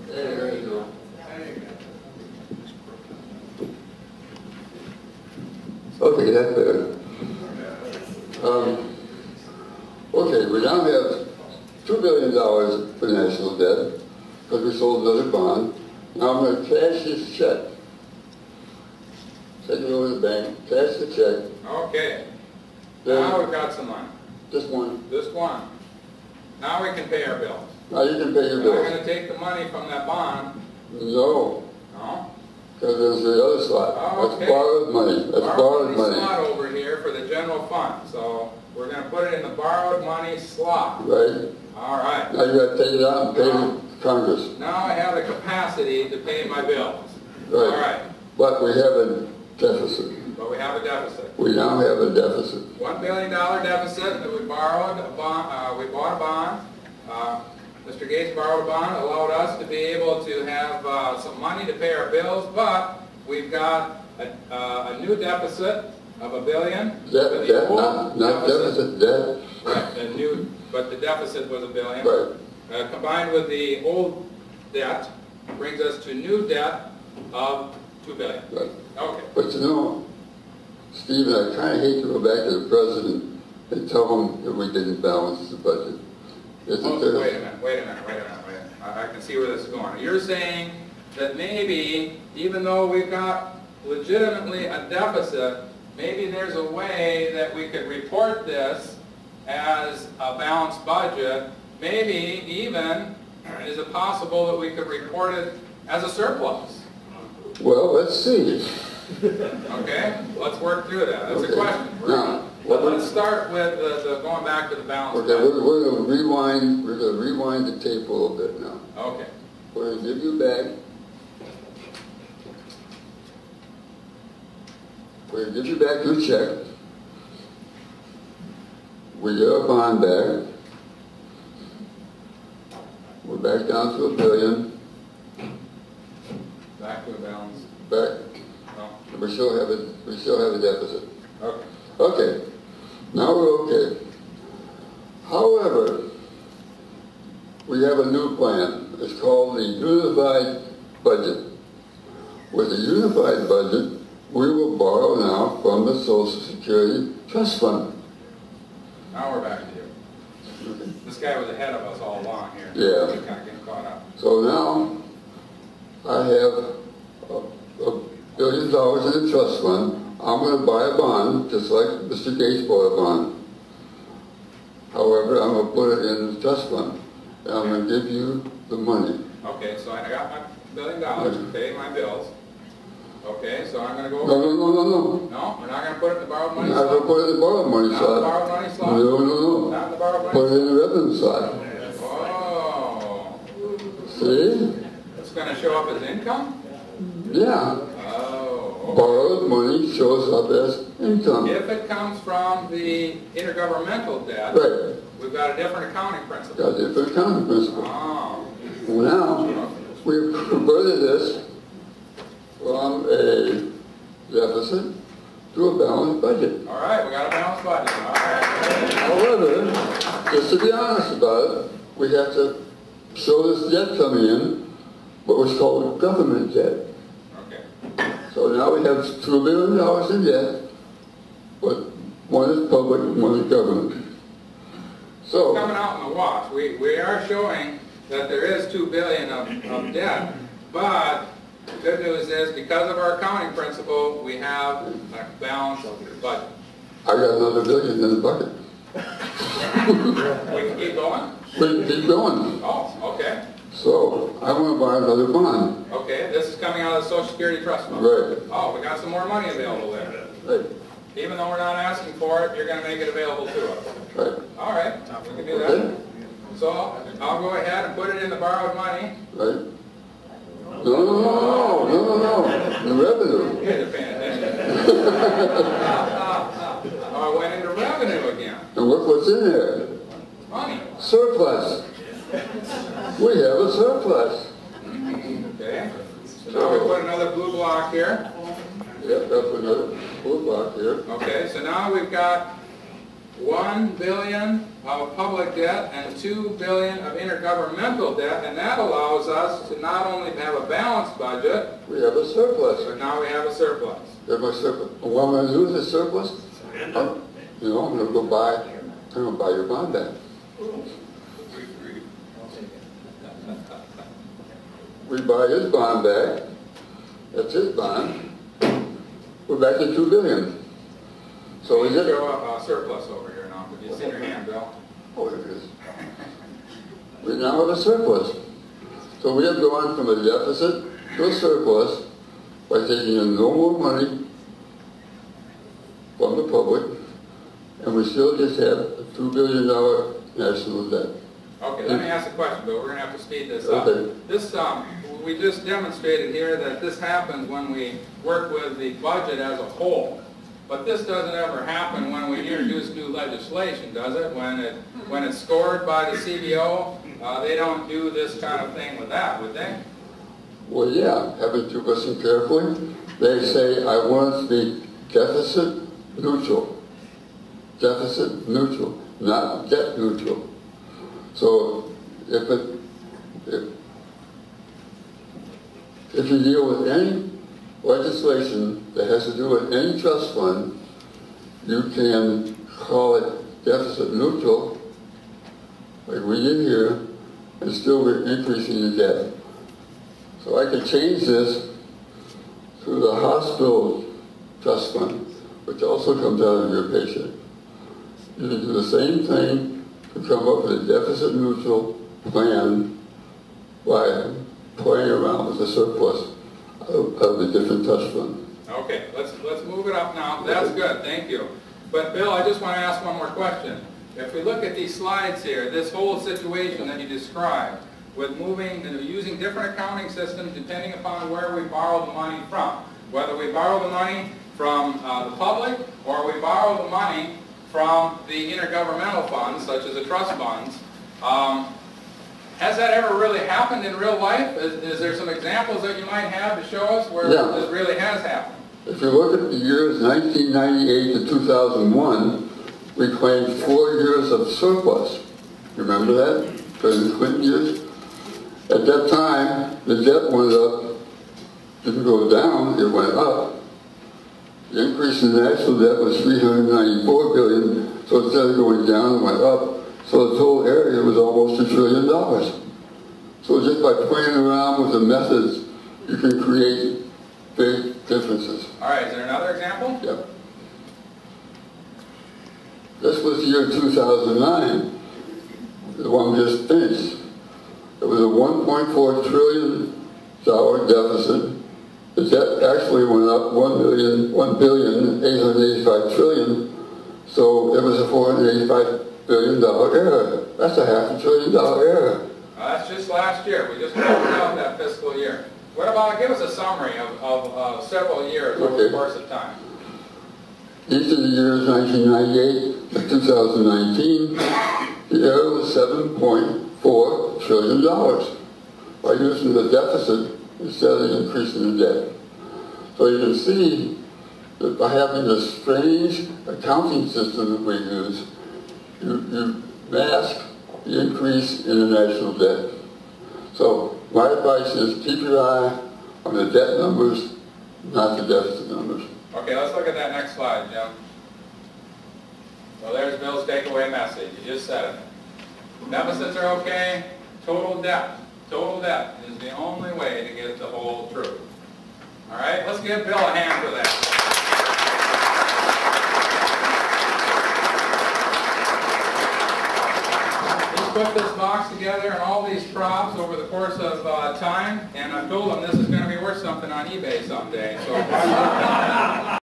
There you go. Okay, that's better. Okay, we now have $2 billion for national debt because we sold another bond. Now I'm going to cash this check. Take it over to the bank, cash the check. Okay. Then, Now we've got some money. just one. Just one. Now we can pay our bills. Now you can pay your We're not bills. going to take the money from that bond. No, No? because there's the other slot. Oh, That's okay. borrowed money. That's borrowed money. slot over here for the general fund. So we're going to put it in the borrowed money slot. Right? All right. Now you got to take it out and pay to Congress. Now I have the capacity to pay my bills. Right. All right. But we have a deficit. But we have a deficit. We now have a deficit. $1 billion deficit that we borrowed a bond. We bought a bond. Mr. Gates borrowed a bond, allowed us to be able to have some money to pay our bills, but we've got a new deficit of $1 billion. Debt, not deficit, debt. Right, but the deficit was $1 billion. Right. Combined with the old debt brings us to new debt of $2 billion. Right. Okay. But you know, Stephen, I kind of hate to go back to the president and tell him that we didn't balance the budget. Wait a minute. I can see where this is going. You're saying that maybe, even though we've got legitimately a deficit, maybe there's a way that we could report this as a balanced budget. Maybe even, is it possible that we could report it as a surplus? Well, let's see. Okay, let's work through that. That's Okay. a question. Now, Let's start with the going back to the balance. Okay, we're going to rewind. We're going to rewind the tape a little bit now. Okay. We're going to give you back. We're going to give you back your check. We get our bond back. We're back down to $1 billion. Back to a balance. Back. No. We still have a deficit. Okay. Okay. Now we're okay. However, we have a new plan. It's called the Unified Budget. With the Unified Budget, we will borrow now from the Social Security Trust Fund. Now we're back to you. Okay. This guy was ahead of us all along here. Yeah. We're kind of getting caught up. So now I have $1 billion in the trust fund. I'm going to buy a bond, just like Mr. Gates bought a bond. However, I'm going to put it in the trust fund, and I'm going to give you the money. Okay, so I got my $1 billion to pay my bills. Okay, so I'm going to go No, over. no. No, we're not going to put it in the borrowed money I'm not going to slot? put it in the borrowed money Not the slot. borrowed money slot? No. Not in the borrowed money Put it slot? in the revenue slot. Oh. See? It's going to show up as income? Yeah. Oh. Okay. Borrowed money shows up as income. If it comes from the intergovernmental debt, Right. we've got a different accounting principle. Got a different accounting principle. Oh. Well, now, we've converted this from a deficit to a balanced budget. All right, we got a balanced budget. All right. However, just to be honest about it, we have to show this debt coming in, what was called government debt. Okay. So now we have $2 billion in debt, but one is public and one is government. So, Coming out in the wash, we are showing that there is $2 billion of debt, but the good news is because of our accounting principle, we have a balanced budget. I got another $1 billion in the bucket. We can keep going? We can keep going. Oh, okay. So, I want to buy another bond. Okay, this is coming out of the Social Security Trust Fund. Right. Oh, we got some more money available there. Right. Even though we're not asking for it, you're going to make it available to us. Right. All right, we can do that. Okay. So I'll go ahead and put it in the borrowed money. Right. No. The revenue. You guys are paying attention. Oh, I went into revenue again. And look what's in there. Money. Surplus. We have a surplus. Okay. So now we put another blue block here. Yep, that's another blue block here. Okay, so now we've got $1 billion of public debt and $2 billion of intergovernmental debt, and that allows us to not only have a balanced budget, We have a surplus. but now we have a surplus. We have a surplus. What am I going to do with the surplus? I'm going to buy your bond back. We buy his bond back. That's his bond. We're back to $2 billion. So We is it? show a surplus over here now. Did you see your hand, Bill? Oh, it is. We now have a surplus. So we have gone from a deficit to a surplus by taking in no more money from the public, and we still just have a $2 billion national debt. Okay, let me ask a question, Bill. We're going to have to speed this up. Okay. This, we just demonstrated here that this happens when we work with the budget as a whole. But this doesn't ever happen when we introduce new legislation, does it? When it's scored by the CBO, they don't do this kind of thing with that, would they? Well, yeah, haven't you listened carefully? They say, I want it to be deficit neutral. Deficit neutral, not debt neutral. So if you deal with any legislation that has to do with any trust fund, you can call it deficit neutral, like we did here, and still be increasing the debt. So I could change this to the hospital trust fund, which also comes out of your paycheck. You can do the same thing to come up with a deficit neutral plan by playing around with the surplus of the different trust funds. Okay, let's move it up now. That's good, thank you. But Bill, I just want to ask one more question. If we look at these slides here, this whole situation that you described, with moving and using different accounting systems depending upon where we borrow the money from, whether we borrow the money from the public or we borrow the money from the intergovernmental funds, such as the trust funds, has that ever really happened in real life? Is there some examples that you might have to show us where this really has happened? If you look at the years 1998 to 2001, we claimed 4 years of surplus. Remember that? During the Clinton years? At that time, the debt went up, didn't go down, it went up. The increase in the national debt was $394 billion, so instead of going down, it went up. So the total area was almost $1 trillion. So just by playing around with the methods, you can create big differences. All right, is there another example? Yep. This was the year 2009, the one we just finished. It was a $1.4 trillion deficit. The debt actually went up $1,885 trillion, so it was a $485 billion error. That's a $500 billion error. That's just last year. We just closed out that fiscal year. What about, give us a summary of several years over the course of time. Each of the years 1998 to 2019, the error was $7.4 trillion by using the deficit instead of increasing the debt. So you can see that by having this strange accounting system that we use, you mask the increase in the national debt. So my advice is keep your eye on the debt numbers, not the deficit numbers. Okay, let's look at that next slide, Jim. Well, there's Bill's takeaway message. You just said it. Deficits are okay. Total debt is the only way to get the whole truth. All right, let's give Bill a hand for that. Put this box together and all these props over the course of time, and I told him this is going to be worth something on eBay someday. So